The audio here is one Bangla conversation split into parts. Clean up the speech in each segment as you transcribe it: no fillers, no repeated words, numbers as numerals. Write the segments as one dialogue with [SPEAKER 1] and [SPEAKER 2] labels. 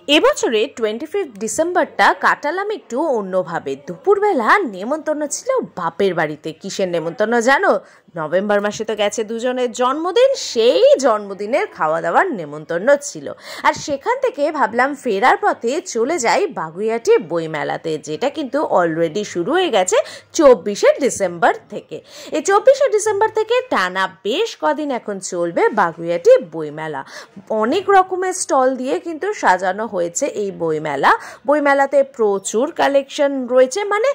[SPEAKER 1] এবছরে 25 ডিসেম্বরটা কাটালাম একটু অন্যভাবে। দুপুরবেলা নেমন্তন্ন ছিল বাপের বাড়িতে। কিসের নেমন্তন্ন জানো? নভেম্বর মাসে তো গেছে দুজনের জন্মদিন, সেই জন্মদিনের খাওয়া দাওয়ার নেমন্তন্ন ছিল। আর সেখান থেকে ভাবলাম ফেরার পথে চলে যাই বাগুইআটি বইমেলাতে, যেটা কিন্তু অলরেডি শুরু হয়ে গেছে 24শে ডিসেম্বর থেকে। এই 24শে ডিসেম্বর থেকে টানা বেশ কদিন এখন চলবে বাগুইআটি বইমেলা। অনেক রকমের স্টল দিয়ে কিন্তু সাজানো হয়েছে এই বইমেলাতে প্রচুর কালেকশন রয়েছে। মানে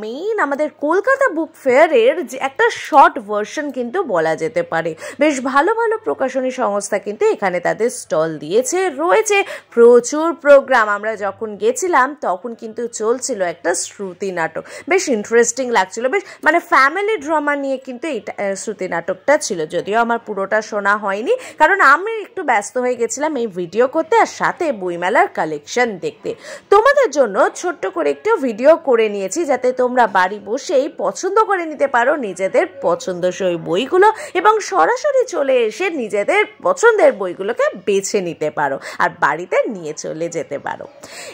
[SPEAKER 1] মেইন আমাদের কলকাতা বুক ফেয়ারের যে একটা শর্ট ভার্সন কিন্তু বলা যেতে পারে। বেশ ভালো ভালো প্রকাশনী সংস্থা কিন্তু এখানে তাদের স্টল দিয়েছে, রয়েছে প্রচুর প্রোগ্রাম। আমরা যখন গেছিলাম তখন কিন্তু চলছিল একটা শ্রুতি নাটক, বেশ ইন্টারেস্টিং লাগছিল। বেশ মানে ফ্যামিলি ড্রামা নিয়ে কিন্তু এই শ্রুতি নাটকটা ছিল, যদিও আমার পুরোটা শোনা হয়নি কারণ আমি একটু ব্যস্ত হয়ে গেছিলাম এই ভিডিও করতে আর সাথে বইমেলার কালেকশন দেখতে। তোমাদের জন্য ছোট্ট করে একটু ভিডিও করে নিয়েছি যাতে তোমরা বাড়ি বসেই পছন্দ করে নিতে পারো নিজেদের পছন্দসই বইগুলো এবং সরাসরি চলে এসে নিজেদের পছন্দের বইগুলোকে বেছে নিতে পারো আর বাড়িতে নিয়ে চলে যেতে পারো।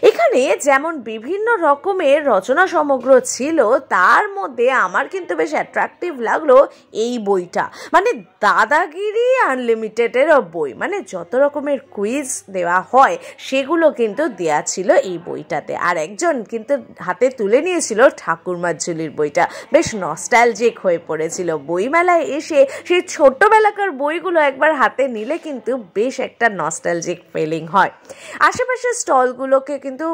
[SPEAKER 1] এখানে যেমন বিভিন্ন রকমের রচনা সমগ্র ছিল, তার মধ্যে আমার কিন্তু বেশ অ্যাট্রাকটিভ লাগলো এই বইটা, মানে দাদাগিরি আনলিমিটেডেরও বই। মানে যত রকমের কুইজ দেওয়া হয় সেগুলো কিন্তু দেয়া ছিল এই বইটাতে। আর একজন কিন্তু হাতে তুলে নিয়েছিল ঠাকুরমার ঝুলির বইটা, বেশ নস্টালজিক হয়ে পড়েছিল। বইমেলায় এসে সেই ছোট্টবেলাকার বইগুলো একবার হাতে নিলে কিন্তু বেশ একটা নস্টালজিক ফিলিং হয়। আশেপাশের স্টলগুলোকে কিন্তু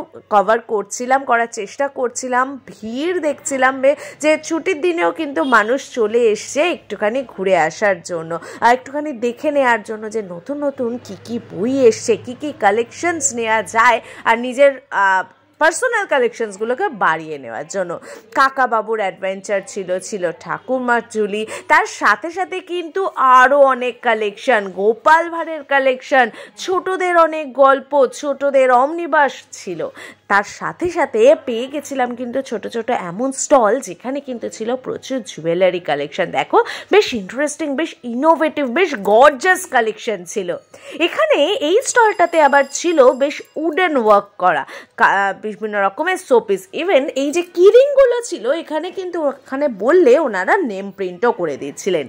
[SPEAKER 1] করার চেষ্টা করছিলাম। ভিড় দেখছিলাম যে ছুটির দিনেও কিন্তু মানুষ চলে এসছে একটুখানি ঘুরে আসার জন্য আর একটুখানি দেখে নেওয়ার জন্য যে নতুন নতুন কি বই এসছে, কি কালেকশনস নেওয়া যায় আর নিজের পার্সোনাল কালেকশনসগুলোকে বাড়িয়ে নেওয়ার জন্য। কাকা বাবুর অ্যাডভেঞ্চার ছিল ঠাকুরমার ঝুলি, তার সাথে সাথে কিন্তু আরও অনেক কালেকশন, গোপাল ভাঁড়ের কালেকশন, ছোটদের অনেক গল্প, ছোটদের অমনিবাস ছিল। তার সাথে সাথে পেয়ে গেছিলাম কিন্তু ছোট ছোট এমন স্টল যেখানে কিন্তু ছিল প্রচুর জুয়েলারি কালেকশন। দেখো বেশ ইন্টারেস্টিং, বেশ ইনোভেটিভ, বেশ গর্জাস কালেকশন ছিল। এখানে এই স্টলটাতে আবার ছিল বেশ উডেন ওয়ার্ক করা বিভিন্ন রকমের শোপিস। ইভেন এই যে কিরিংগুলো ছিল এখানে কিন্তু ওখানে বললে ওনারা নেম প্রিন্টও করে দিচ্ছিলেন।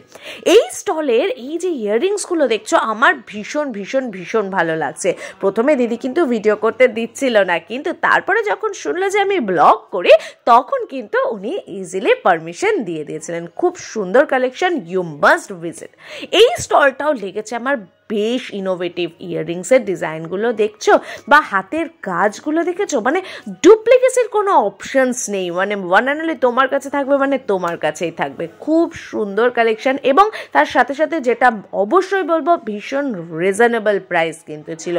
[SPEAKER 1] এই স্টলের এই যে ইয়াররিংসগুলো দেখছো আমার ভীষণ ভীষণ ভীষণ ভালো লাগছে। প্রথমে দিদি কিন্তু ভিডিও করতে দিচ্ছিল না, কিন্তু তারপরে যখন শুনলো যে আমি ব্লগ করি তখন কিন্তু উনি ইজিলি পারমিশন দিয়ে দিয়েছিলেন। খুব সুন্দর কালেকশন, ইউ মাস্ট ভিজিট। এই স্টলটাও লেগেছে আমার বেশ ইনোভেটিভ। ইয়াররিংসের ডিজাইনগুলো দেখছো বা হাতের কাজগুলো দেখেছো, মানে ডুপ্লিকেসির কোনো অপশনস নেই, মানে ওয়ান অ্যান্ড অনলি তোমার কাছে থাকবে, মানে তোমার কাছেই থাকবে। খুব সুন্দর কালেকশন এবং তার সাথে সাথে যেটা অবশ্যই বলবো ভীষণ রিজনেবল প্রাইস কিন্তু ছিল।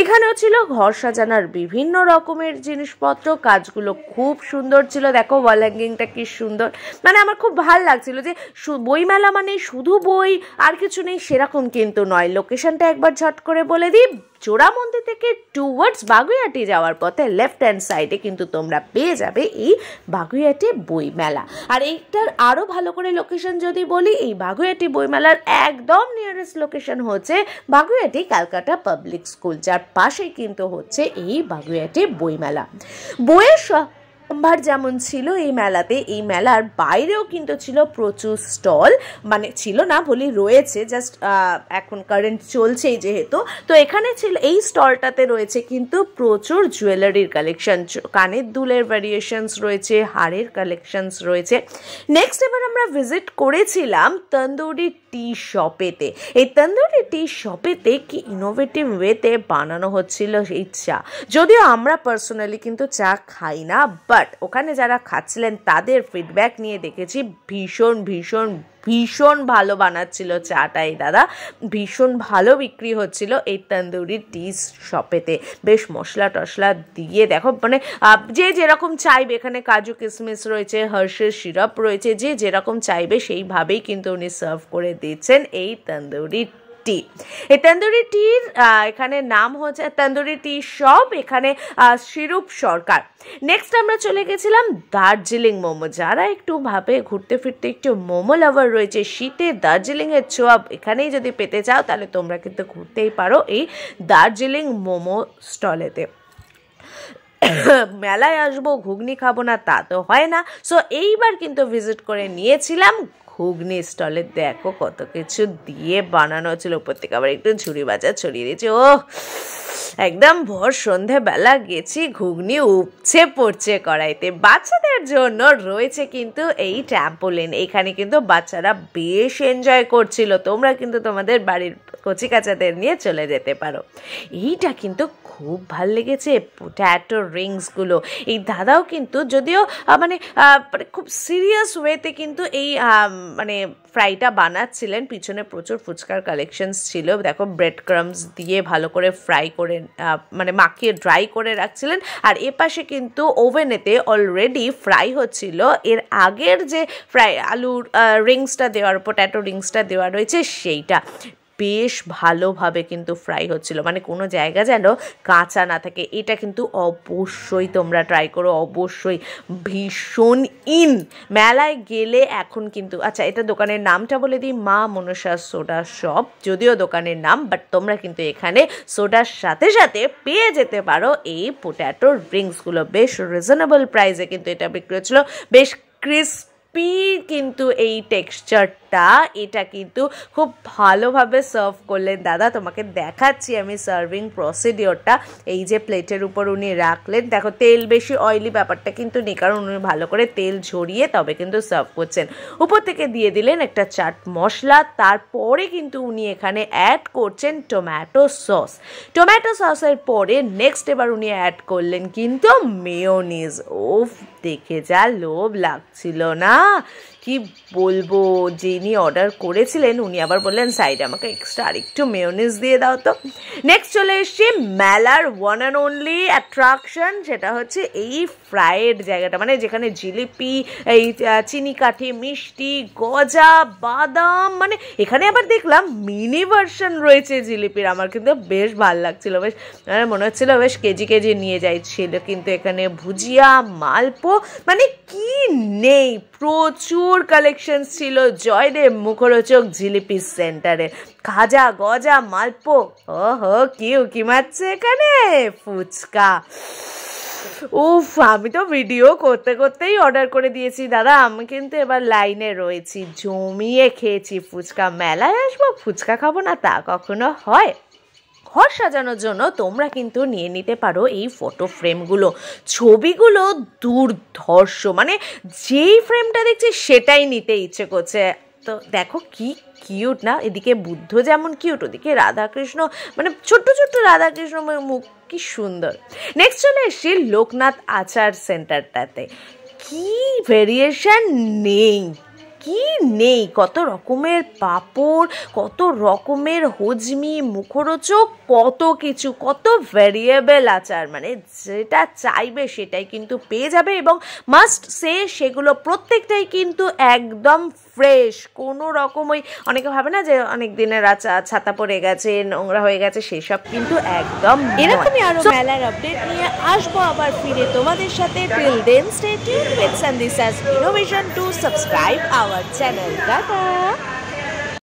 [SPEAKER 1] এখানেও ছিল ঘর সাজানোর বিভিন্ন রকমের জিনিসপত্র, কাজগুলো খুব সুন্দর ছিল। দেখো ওয়াল হ্যাঙ্গিংটা কি সুন্দর, মানে আমার খুব ভালো লাগছিল যে বইমেলা মানে শুধু বই আর কিছু নেই সেরকম কিন্তু নয়। লোকেশনটা একবার ঝট করে বলে দিই, জোড়া মন্দির থেকে টুয়ার্ডস বাগুইআটি যাওয়ার পথে লেফট হ্যান্ড সাইডে কিন্তু তোমরা পেয়ে যাবে এই বাগুইআটি বইমেলা। আর এইটার আরও ভালো করে লোকেশন যদি বলি, এই বাগুইআটি বইমেলার একদম নিয়ারেস্ট লোকেশন হচ্ছে বাগুইআটি ক্যালকাটা পাবলিক স্কুল, যার পাশেই কিন্তু হচ্ছে এই বাগুইআটি বইমেলা। বইয়ের সম্ভার যেমন ছিল এই মেলাতে, এই মেলার বাইরেও কিন্তু ছিল প্রচুর স্টল, মানে ছিল না বলি রয়েছে, জাস্ট এখন কারেন্ট চলছেই যেহেতু। তো এখানে ছিল এই স্টলটাতে রয়েছে কিন্তু প্রচুর জুয়েলারির কালেকশন, কানের দুলের ভ্যারিয়েশনস রয়েছে, হারের কালেকশনস রয়েছে। নেক্সট এবার আমরা ভিজিট করেছিলাম তন্দুরি টি শপেতে। এই তন্দুরি টি শপেতে কি ইনোভেটিভ ওয়েতে বানানো হচ্ছিল এই চা, যদিও আমরা পার্সোনালি কিন্তু চা খাই না, বাট ওখানে যারা খাচ্ছিলেন তাদের ফিডব্যাক নিয়ে দেখেছি ভীষণ ভীষণ ভীষণ ভালো বানাচ্ছিল চাটা এই দাদা, ভীষণ ভালো বিক্রি হচ্ছিল এই তন্দুরি টি শপেতে। বেশ মশলা টশলা দিয়ে দেখো, মানে যে যেরকম চাইবে, এখানে কাজু কিশমিশ রয়েছে, হার্শের সিরাপ রয়েছে, যে যেরকম চাইবে সেইভাবেই কিন্তু উনি সার্ভ করে দিচ্ছেন এই তন্দুরি টি। এই তন্দুরি টির এখানে নাম হচ্ছে তন্দুরি টি শপ, এখানে শিরূপ সরকার। নেক্সট আমরা চলে গেছিলাম দার্জিলিং মোমো। যারা একটু ভাবে ঘুরতে ফিরতে একটু মোমো লাভার রয়েছে, শীতে দার্জিলিংয়ের ছোঁয়া এখানেই যদি পেতে চাও তাহলে তোমরা কিন্তু ঘুরতেই পারো এই দার্জিলিং মোমো স্টলেতে। মেলায় আসবো ঘুগনি খাবো না তা তো হয় না। সো এইবার কিন্তু ভিজিট করে নিয়েছিলাম ঘুগনি স্টলে। দেখো কত কিছু দিয়ে বানানো ছিল, উপর থেকে আবার একটু ঝুড়ি বাজার ছড়িয়ে দিয়েছে। ও একদম ভোর সন্ধেবেলা গেছি, ঘুগনি উপচে পড়ছে কড়াইতে। বাচ্চাদের জন্য রয়েছে কিন্তু এই ট্র্যাম্পোলিন, এখানে কিন্তু বাচ্চারা বেশ এনজয় করছিল। তোমরা কিন্তু তোমাদের বাড়ির কচি কাচাদের নিয়ে চলে যেতে পারো। এইটা কিন্তু খুব ভাল লেগেছে, পোট্যাটো রিংসগুলো। এই দাদাও কিন্তু যদিও মানে খুব সিরিয়াস ওয়েতে কিন্তু এই মানে ফ্রাইটা বানাচ্ছিলেন, পিছনে প্রচুর ফুচকার কালেকশনস ছিল। দেখো ব্রেড ক্রামস দিয়ে ভালো করে ফ্রাই করে মানে মাখিয়ে ড্রাই করে রাখছিলেন, আর এপাশে কিন্তু ওভেনেতে অলরেডি ফ্রাই হচ্ছিল এর আগের যে ফ্রাই আলুর রিংসটা দেওয়ার, পোট্যাটো রিংসটা দেওয়া রয়েছে সেইটা। বেশ ভালোভাবে কিন্তু ফ্রাই হচ্ছিল, মানে কোনো জায়গা যেন কাঁচা না থাকে। এটা কিন্তু অবশ্যই তোমরা ট্রাই করো, অবশ্যই ভীষণ মেলায় গেলে এখন কিন্তু। আচ্ছা, এটা দোকানের নামটা বলে দিই, মা মনসা সোডা শপ, যদিও দোকানের নাম, বাট তোমরা কিন্তু এখানে সোডার সাথে সাথে পেয়ে যেতে পারো এই পোট্যাটো রিংসগুলো। বেশ রিজনেবল প্রাইসে কিন্তু এটা বিক্রি হচ্ছিল, বেশ ক্রিস্প কিন্তু এই টেক্সচারটা, এটা কিন্তু খুব ভালোভাবে সার্ভ করলেন দাদা। তোমাকে দেখাচ্ছি আমি সার্ভিং প্রসিডিওরটা। এই যে প্লেটের উপর উনি রাখলেন, দেখো তেল বেশি অয়েলি ব্যাপারটা কিন্তু নেই, কারণ উনি ভালো করে তেল ঝরিয়ে তবে কিন্তু সার্ভ করছেন। উপর থেকে দিয়ে দিলেন একটা চাট মশলা, তারপরে কিন্তু উনি এখানে অ্যাড করছেন টমেটো সস। টমেটো সসের পরে নেক্সট এবার উনি অ্যাড করলেন কিন্তু মেয়োনিজ। ওফ, দেখে যা লোভ লাগছিল না, কি বলবো। যিনি অর্ডার করেছিলেন উনি আবার বললেন সাইডে আমাকে এক্সট্রা আরেকটু মেয়োনিজ দিয়ে দাও তো। নেক্সট চলে এসছি মেলার ওয়ান অ্যান্ড অনলি অ্যাট্রাকশন, সেটা হচ্ছে এই ফ্রাইড জায়গাটা, মানে যেখানে জিলিপি, এই চিনি কাঠি, মিষ্টি, গজা, বাদাম, মানে এখানে আবার দেখলাম মিনি ভার্সন রয়েছে জিলিপির। আমার কিন্তু বেশ ভালো লাগছিল, বেশ মনে হচ্ছিল বেশ কেজি কেজি নিয়ে যাইছিল। কিন্তু এখানে ভুজিয়া, মালপো, মানে কি নেই, প্রচুর কালেকশন ছিল জয়দেব মুখরোচক জিলিপি সেন্টারে। খাজা, গজা, মালপো, ওহো কি উকি মারছে এখানে, ফুচকা। উফ, আমি তো ভিডিও করতে করতেই অর্ডার করে দিয়েছি দাদা। আমি কিন্তু এবার লাইনে রয়েছি, জমিয়ে খেয়েছি ফুচকা। মেলায় আসবো ফুচকা খাবো না তা কখনো হয়? ঘর সাজানোর জন্য তোমরা কিন্তু নিয়ে নিতে পারো এই ফটো ফ্রেমগুলো। ছবিগুলো দুর্ধর্ষ, মানে যেই ফ্রেমটা দেখছি সেটাই নিতে ইচ্ছে করছে। তো দেখো কি কিউট না, এদিকে বুদ্ধ যেমন কিউট, ওদিকে রাধাকৃষ্ণ, মানে ছোট্ট ছোট্ট রাধাকৃষ্ণ মুখ, কি সুন্দর। নেক্সট চলে এসছি লোকনাথ আচার সেন্টারটাতে। কি ভেরিয়েশন নেই, কি নেই, কত রকমের পাঁপড়, কত রকমের হজমি, মুখরোচক, কত কিছু, কত ভ্যারিয়েবল আচার, মানে যেটা চাইবে সেটাই কিন্তু পেয়ে যাবে। এবং মাস্ট সে সেগুলো প্রত্যেকটাই কিন্তু একদম ফ্রেশ, কোনো রকম ওই অনেকে ভাবে না যে অনেক দিনের আচার ছাতা পড়ে গেছে, নোংরা হয়ে গেছে, সেসব কিন্তু একদম এরকমই। আরো মেলার আপডেট নিয়ে আসবো আবার ফিরে তোমাদের সাথে। Till then stay tuned with সানদিসাস innovation to subscribe our channel. Tata.